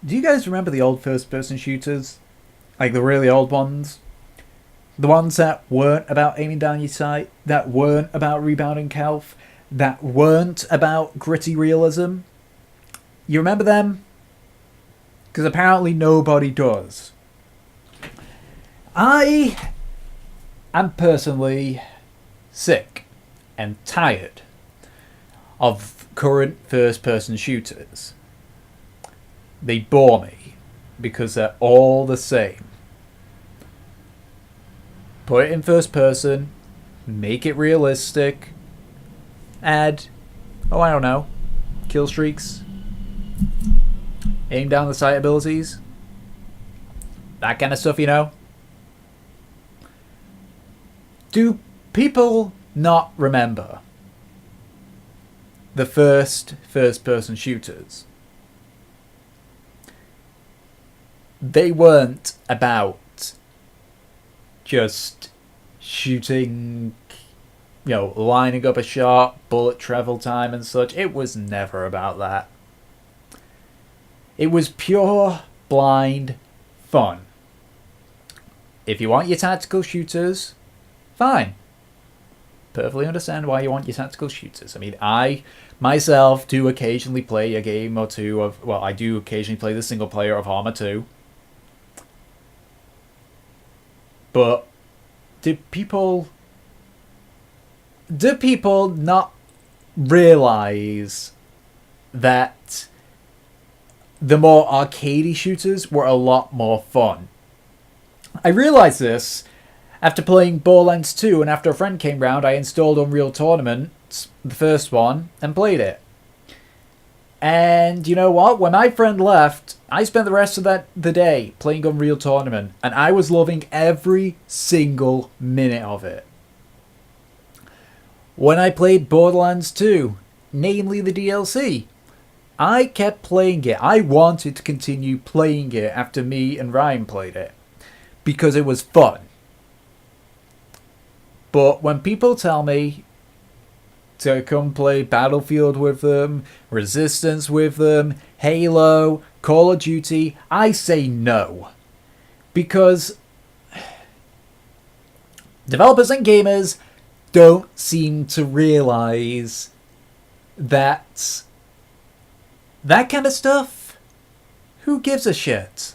Do you guys remember the old first-person shooters? Like the really old ones? The ones that weren't about aiming down your sight, that weren't about rebounding health, that weren't about gritty realism? You remember them? Because apparently nobody does. I am personally sick and tired of current first person shooters. They bore me because they're all the same. Put it in first person, make it realistic, add, oh, I don't know, kill streaks, aim down the sight abilities, that kind of stuff, you know? Do people not remember the first person shooters? They weren't about just shooting, lining up a shot, bullet travel time and such. It was never about that. It was pure, blind fun. If you want your tactical shooters, fine. Perfectly understand why you want your tactical shooters. I mean, I myself do occasionally play a game or two of, I do occasionally play the single player of Arma 2. But do people not realize that the more arcadey shooters were a lot more fun? I realized this after playing Borderlands 2, and after a friend came round, I installed Unreal Tournament, the first one, and played it. And you know what? When my friend left, I spent the rest of the day playing Unreal Tournament, and I was loving every single minute of it. When I played Borderlands 2, namely the DLC, I kept playing it. I wanted to continue playing it after me and Ryan played it, because it was fun. But when people tell me to come play Battlefield with them, Resistance with them, Halo, Call of Duty, I say no. Because developers and gamers don't seem to realize that that kind of stuff, who gives a shit?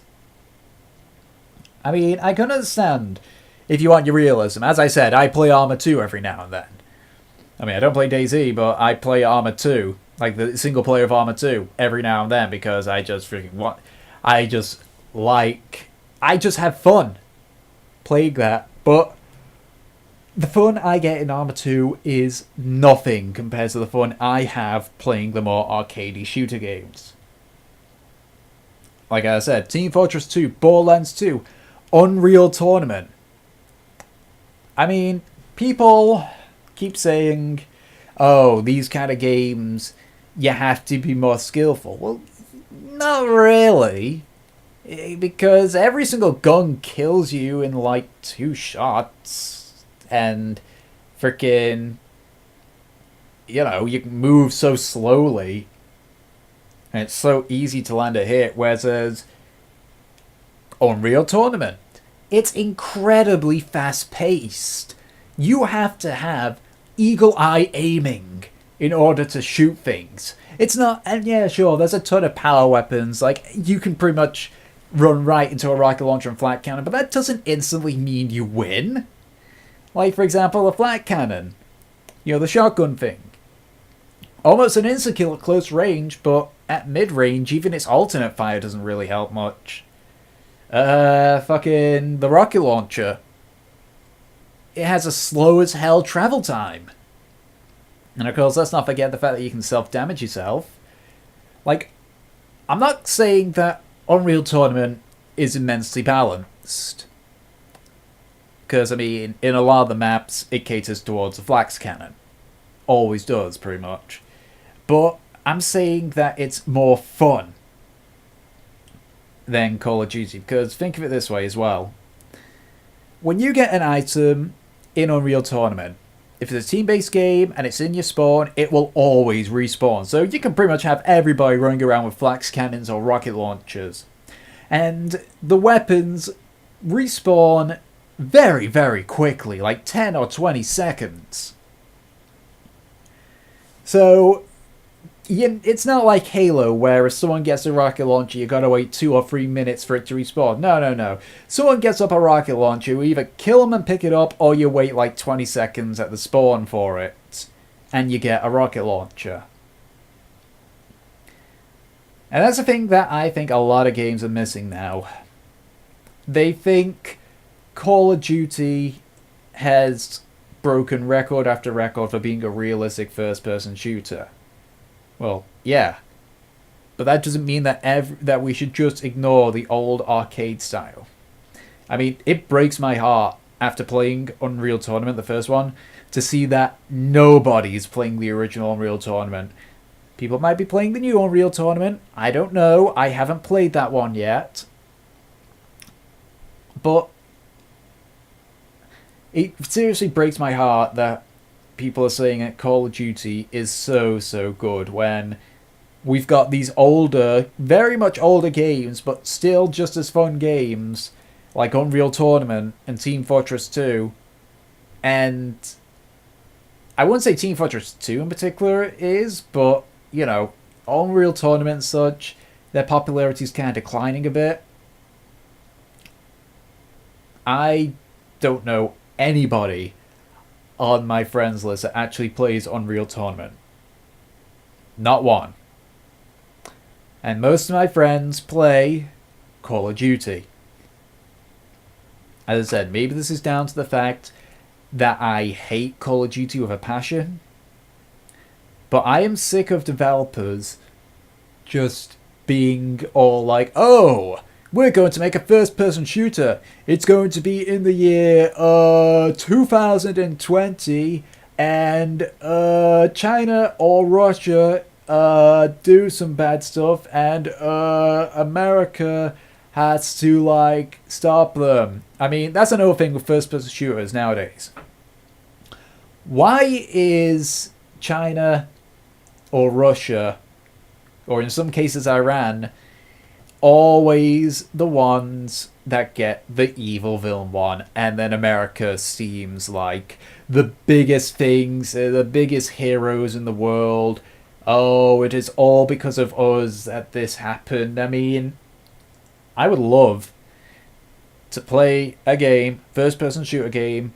I mean, I can understand if you want your realism. As I said, I play Arma 2 every now and then. I mean, I don't play DayZ, but I play Arma 2, like the single player of Arma 2, every now and then because I just freaking want. I just have fun playing that. But the fun I get in Arma 2 is nothing compared to the fun I have playing the more arcadey shooter games. Like I said, Team Fortress 2, Borderlands 2, Unreal Tournament. I mean, people keep saying, oh, these kind of games, you have to be more skillful. Well, not really. Because every single gun kills you in like 2 shots. And freaking, you can move so slowly. And it's so easy to land a hit. Whereas Unreal Tournament, it's incredibly fast-paced. You have to have eagle-eye aiming in order to shoot things. It's not... And yeah, sure, there's a ton of power weapons. Like, you can pretty much run right into a rocket launcher and flat cannon, but that doesn't instantly mean you win. Like, for example, a flat cannon. The shotgun thing. Almost an insta-kill at close range, but at mid-range, even its alternate fire doesn't really help much. Fucking the rocket launcher. It has a slow as hell travel time. And of course, let's not forget the fact that you can self-damage yourself. Like, I'm not saying that Unreal Tournament is immensely balanced. Because, I mean, in a lot of the maps, it caters towards a flax cannon. Always does, pretty much. But I'm saying that it's more fun than Call of Duty. Because think of it this way as well. When you get an item in Unreal Tournament, if it's a team-based game and it's in your spawn, it will always respawn. So you can pretty much have everybody running around with flax cannons or rocket launchers. And the weapons respawn very, very quickly, like 10 or 20 seconds. So it's not like Halo, where if someone gets a rocket launcher, you gotta wait 2 or 3 minutes for it to respawn. No. Someone gets up a rocket launcher, you either kill them and pick it up, or you wait like 20 seconds at the spawn for it, and you get a rocket launcher. And that's the thing that I think a lot of games are missing now. They think Call of Duty has broken record after record for being a realistic first-person shooter. Well, yeah. But that doesn't mean that that we should just ignore the old arcade style. I mean, it breaks my heart after playing Unreal Tournament, the first one, to see that nobody's playing the original Unreal Tournament. People might be playing the new Unreal Tournament. I don't know. I haven't played that one yet. But it seriously breaks my heart that people are saying that Call of Duty is so good when we've got these older, very much older games, but still just as fun games like Unreal Tournament and Team Fortress 2. And I wouldn't say Team Fortress 2 in particular is, but, you know, Unreal Tournament and such, their popularity is kind of declining a bit. I don't know anybody on my friends list that actually plays Unreal Tournament. Not one. And most of my friends play Call of Duty. As I said, maybe this is down to the fact that I hate Call of Duty with a passion. But I am sick of developers just being all like, oh, we're going to make a first-person shooter. It's going to be in the year 2020, and China or Russia do some bad stuff, and America has to, like, stop them. I mean, that's another thing with first-person shooters nowadays. Why is China or Russia, or in some cases Iran, always the ones that get the evil villain one, and then America seems like the biggest things, the biggest heroes in the world? Oh, it is all because of us that this happened. I mean, I would love to play a game, first-person shooter game,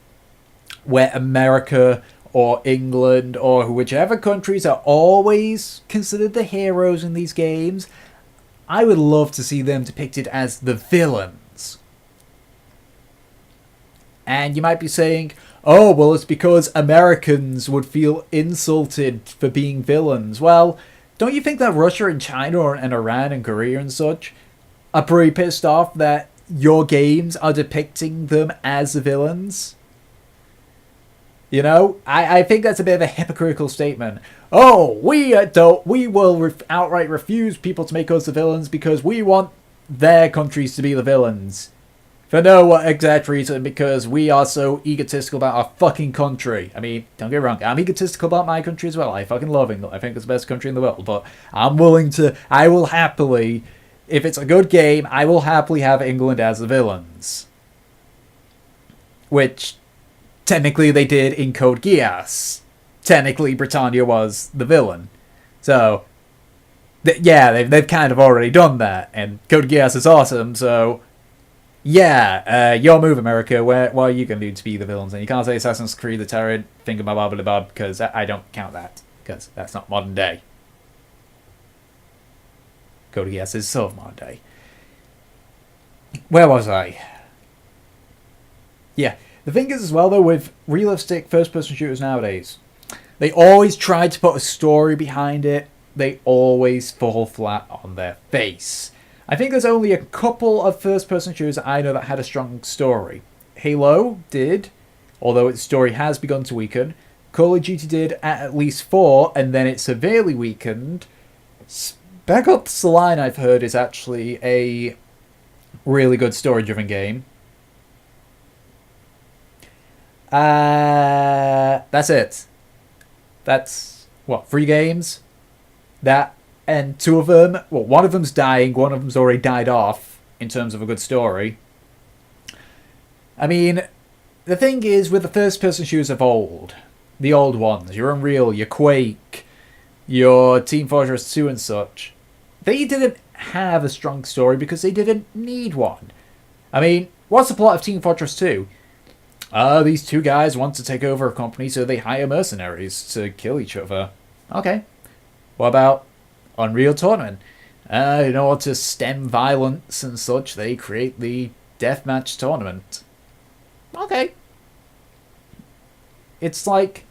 where America or England or whichever countries are always considered the heroes in these games. I would love to see them depicted as the villains. And you might be saying, oh, well, it's because Americans would feel insulted for being villains. Well, don't you think that Russia and China and Iran and Korea and such are pretty pissed off that your games are depicting them as the villains? You know, I think that's a bit of a hypocritical statement. Oh, we will outright refuse people to make us the villains because we want their countries to be the villains. For no exact reason, because we are so egotistical about our fucking country. I mean, don't get me wrong, I'm egotistical about my country as well. I fucking love England. I think it's the best country in the world. But I will happily, if it's a good game, I will happily have England as the villains. Which technically they did in Code Geass. Technically Britannia was the villain. So, they've kind of already done that. And Code Geass is awesome, so yeah, your move, America. What are you going to do to be the villains? And you can't say Assassin's Creed the Terror, Thingamabob, because I don't count that. Because that's not modern day. Code Geass is sort of modern day. Where was I? Yeah. The thing is as well, though, with realistic first-person shooters nowadays, they always try to put a story behind it. They always fall flat on their face. I think there's only a couple of first-person shooters I know that had a strong story. Halo did, although its story has begun to weaken. Call of Duty did at least 4, and then it severely weakened. Spec Ops: The Line, I've heard, is actually a really good story-driven game. That's it. That's, what, 3 games? That, and 2 of them, well, one of them's dying, one of them's already died off, in terms of a good story. I mean, the thing is, with the first-person shooters of old, the old ones, your Unreal, your Quake, your Team Fortress 2 and such, they didn't have a strong story because they didn't need one. I mean, what's the plot of Team Fortress 2? These 2 guys want to take over a company, so they hire mercenaries to kill each other. Okay. What about Unreal Tournament? In order to stem violence and such, they create the deathmatch tournament. Okay. It's like,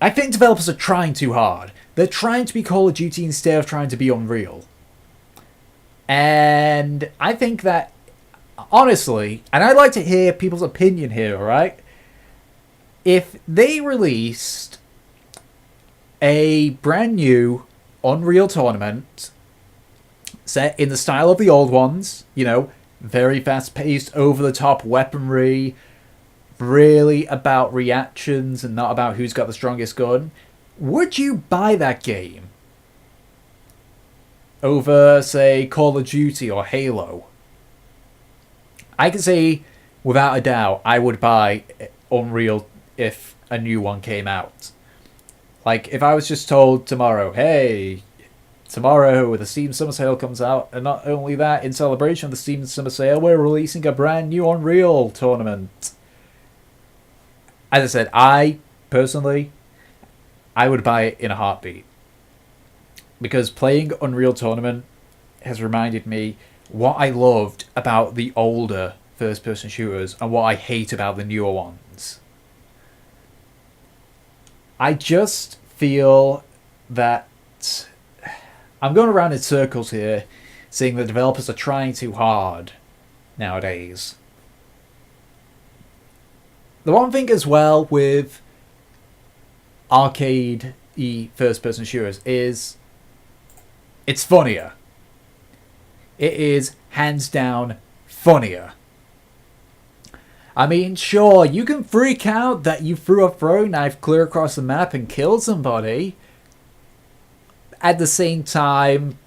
I think developers are trying too hard. They're trying to be Call of Duty instead of trying to be Unreal. And I think that, honestly, and I'd like to hear people's opinion here, alright? If they released a brand new Unreal Tournament set in the style of the old ones, you know, very fast-paced, over-the-top weaponry, really about reactions and not about who's got the strongest gun, would you buy that game over, say, Call of Duty or Halo? I can say, without a doubt, I would buy Unreal if a new one came out. Like, if I was just told tomorrow, hey, tomorrow the Steam Summer Sale comes out, and not only that, in celebration of the Steam Summer Sale, we're releasing a brand new Unreal tournament. As I said, I would buy it in a heartbeat. Because playing Unreal Tournament has reminded me what I loved about the older first-person shooters and what I hate about the newer ones. I just feel that I'm going around in circles here, saying the developers are trying too hard nowadays. The one thing as well with arcade-y first-person shooters is it's funnier. It is hands down funnier. I mean, sure, you can freak out that you threw a throwing knife clear across the map and killed somebody. At the same time,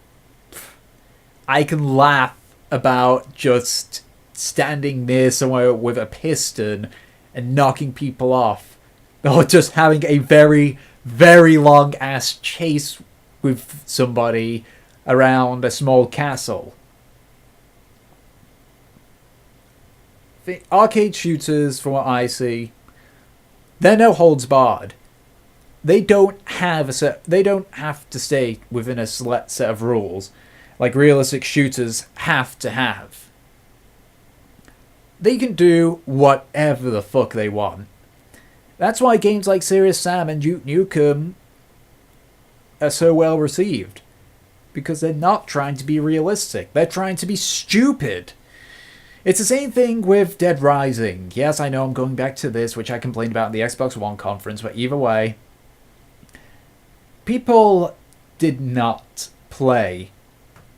I can laugh about just standing near somewhere with a piston and knocking people off. Or just having a very, very long ass chase with somebody around a small castle. The arcade shooters, from what I see, they're no holds barred. They don't have to stay within a select set of rules like realistic shooters have to have. They can do whatever the fuck they want. That's why games like Serious Sam and Duke Nukem are so well received. Because they're not trying to be realistic. They're trying to be stupid. It's the same thing with Dead Rising. Yes, I know I'm going back to this, which I complained about in the Xbox One conference, but either way, people did not play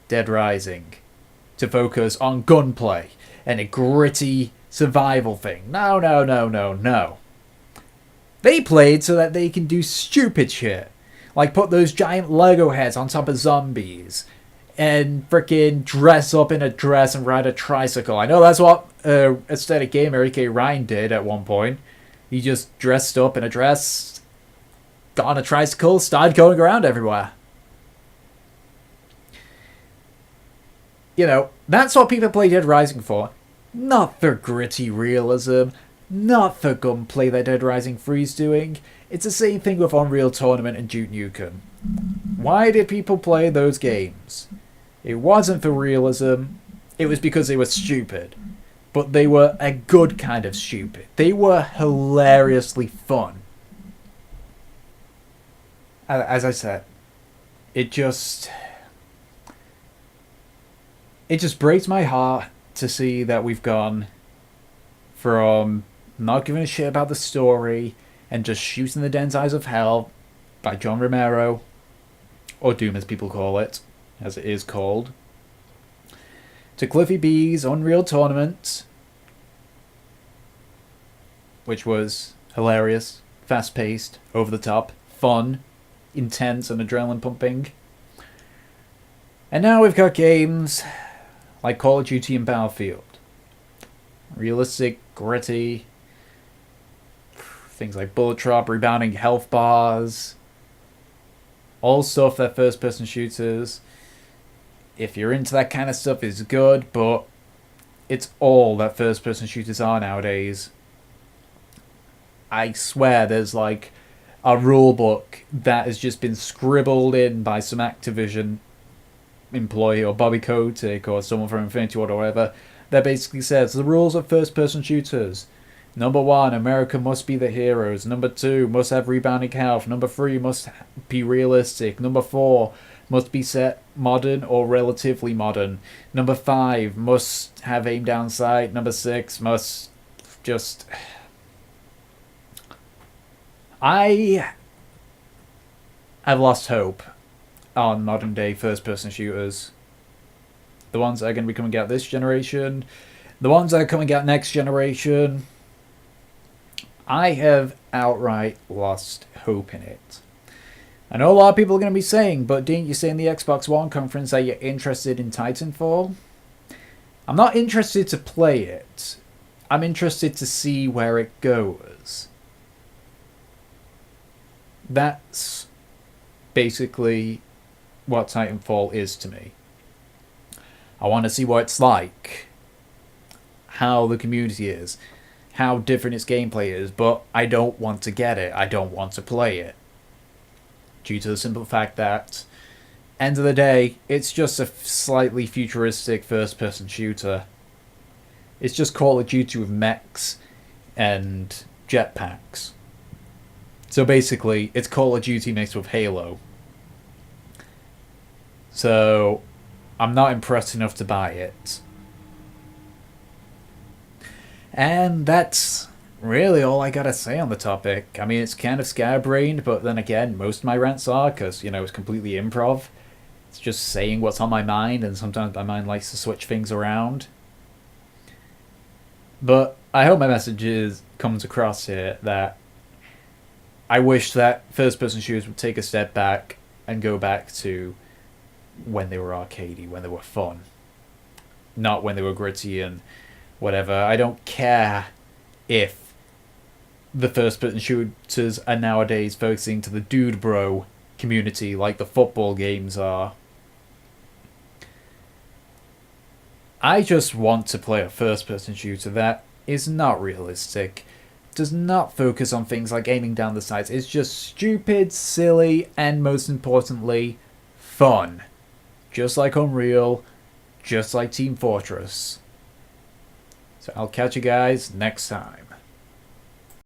Dead Rising to focus on gunplay and a gritty survival thing. No. They played so that they can do stupid shit. Like put those giant Lego heads on top of zombies. And frickin' dress up in a dress and ride a tricycle. I know that's what Aesthetic Gamer, aka Ryan, did at one point. He just dressed up in a dress, got on a tricycle, started going around everywhere. You know, that's what people play Dead Rising for. Not for gritty realism. Not for gunplay that Dead Rising 3's doing. It's the same thing with Unreal Tournament and Duke Nukem. Why did people play those games? It wasn't for realism. It was because they were stupid. But they were a good kind of stupid. They were hilariously fun. As I said, it just breaks my heart to see that we've gone from not giving a shit about the story and just shooting the den's eyes of hell by John Romero, or Doom as people call it, as it is called, to Cliffy B's Unreal Tournament, which was hilarious, fast-paced, over-the-top, fun, intense, and adrenaline-pumping. And now we've got games like Call of Duty and Battlefield. Realistic, gritty, things like bullet drop, rebounding health bars, all stuff that first-person shooters, if you're into that kind of stuff, is good, but it's all that first-person shooters are nowadays. I swear there's like a rule book that has just been scribbled in by some Activision employee or Bobby Kotick or someone from Infinity Ward or whatever that basically says the rules of first-person shooters. Number 1, America must be the heroes. Number 2, must have rebounding health. Number 3, must be realistic. Number 4, must be set modern or relatively modern. Number 5, must have aim down sight. Number 6, must just... I have lost hope on modern day first person shooters. The ones that are going to be coming out this generation, the ones that are coming out next generation, I have outright lost hope in it. I know a lot of people are going to be saying, but didn't you say in the Xbox One conference that you're interested in Titanfall? I'm not interested to play it. I'm interested to see where it goes. That's basically what Titanfall is to me. I want to see what it's like, how the community is, how different its gameplay is, but I don't want to get it. I don't want to play it. Due to the simple fact that, end of the day, it's just a slightly futuristic first-person shooter. It's just Call of Duty with mechs and jetpacks. So basically, it's Call of Duty mixed with Halo. So, I'm not impressed enough to buy it. And that's really all I gotta say on the topic. I mean, it's kind of scatterbrained, but then again, most of my rants are, because, it's completely improv. It's just saying what's on my mind, and sometimes my mind likes to switch things around. But I hope my message comes across here that I wish that first-person shooters would take a step back and go back to when they were arcadey, when they were fun. Not when they were gritty and whatever. I don't care if the first-person shooters are nowadays focusing to the dude bro community like the football games are. I just want to play a first-person shooter that is not realistic, does not focus on things like aiming down the sights. It's just stupid, silly, and most importantly, fun. Just like Unreal, just like Team Fortress. So I'll catch you guys next time.